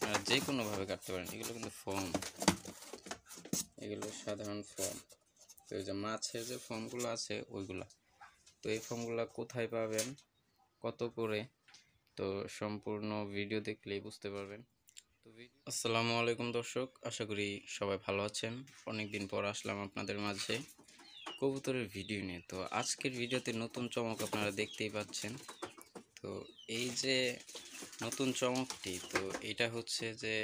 আপনারা যে কোনোভাবে কাটতে পারেন। এগুলো কিন্তু ফোম, এগুলো সাধারণ ফোম। তো এই যে মাছের যে ফোমগুলো আছে ওইগুলা, তো এই ফোমগুলো কোথায় পাবেন, কত করে, তো সম্পূর্ণ ভিডিও দেখলেই বুঝতে পারবেন। তো আসসালামু আলাইকুম দর্শক, আশা করি সবাই ভালো আছেন। অনেকদিন পর আসলাম আপনাদের মাঝে কবুতরের ভিডিও নিয়ে। তো আজকের ভিডিওতে নতুন চমক আপনারা দেখতেই পাচ্ছেন। তো এই যে নতুন চমকটি, তো এটা হচ্ছে যে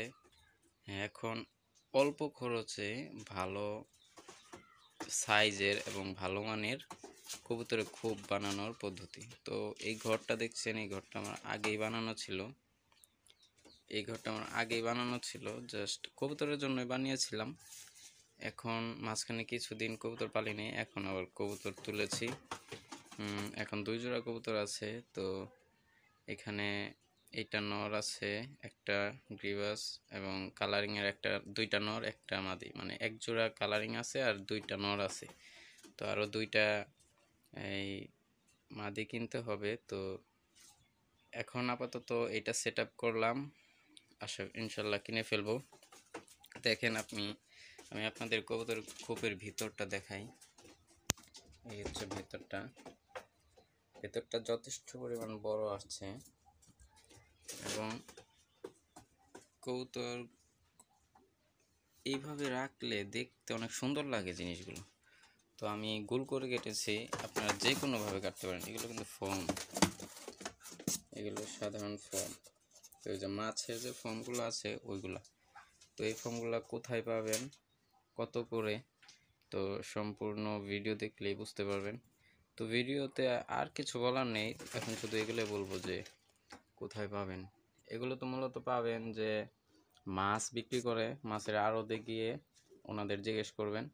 এখন অল্প খরচে ভালো সাইজের এবং ভালো মানের কবুতরের খোপ বানানোর পদ্ধতি। তো এই ঘরটা দেখছেন, এই ঘরটা আমার আগেই বানানো ছিল, জাস্ট কবুতরের জন্য বানিয়েছিলাম। এখন মাঝখানে কিছুদিন কবুতর পালিনি, এখন আবার কবুতর তুলেছি। এখন 2 জোড়া কবুতর আছে। তো এখানে এইটা নর আছে, একটা গ্রিবাস এবং কালারিংয়ের দুইটা নর একটা মাদি, মানে এক জোড়া কালারিং আছে আর 2টা নর আছে। তো আরও 2টা এই মাদি কিনতে হবে। তো এখন আপাতত এটা সেট আপ করলাম, ইনশাল্লাহ কিনে ফেলবো। দেখেন আমি আপনাদের কবুতর খোপের ভিতরটা দেখাই। এই হচ্ছে ভেতরটা যথেষ্ট পরিমাণ বড় আসছে এবং কবুতর এইভাবে রাখলে দেখতে অনেক সুন্দর লাগে জিনিসগুলো। তো আমি গোল করে কেটেছি, আপনারা যে কোনোভাবে কাটতে পারেন। এগুলো কিন্তু ফোম, এগুলো সাধারণ ফোম। তো এই যে মাছের যে ফোমগুলো আছে ওইগুলা, তো এই ফোমগুলো কোথায় পাবেন, কত করে, তো সম্পূর্ণ ভিডিও দেখলেই বুঝতে পারবেন। তো ভিডিওতে আর কিছু বলার নেই, এখন শুধু এগুলো বলবো যে কোথায় পাবেন। এগুলো তো মূলত পাবেন যে মাছ বিক্রি করে, মাছের আড়তে গিয়ে ওনাদের জিজ্ঞেস করবেন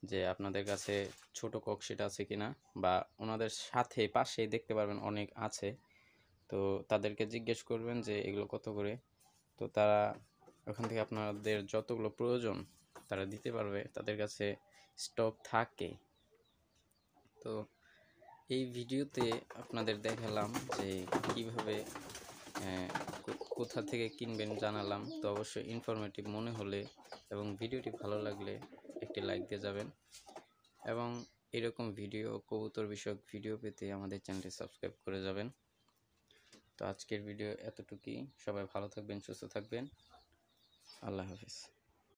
যে আপনাদের কাছে ছোট ককশিট আছে কিনা, বা ওনাদের সাথে পাশেই দেখতে পারবেন অনেক আছে। তো তাদেরকে জিজ্ঞেস করবেন যে এগুলো কত করে। তো তারা ওখান থেকে আপনাদের যতগুলো প্রয়োজন তারা দিতে পারবে, তাদের কাছে স্টক থাকে। তো এই ভিডিওতে আপনাদের দেখালাম যে কিভাবে কোথা থেকে কিনবেন জানালাম। তো অবশ্যই ইনফরমেটিভ মনে হলে এবং ভিডিওটি ভালো লাগলে একটি লাইক দিয়ে যাবেন, এবং এরকম ভিডিও, কবুতর বিষয়ক ভিডিও পেতে আমাদের চ্যানেলটি সাবস্ক্রাইব করে যাবেন। তো আজকের ভিডিও এতটুকুই। সবাই ভালো থাকবেন, সুস্থ থাকবেন। আল্লাহ হাফিজ।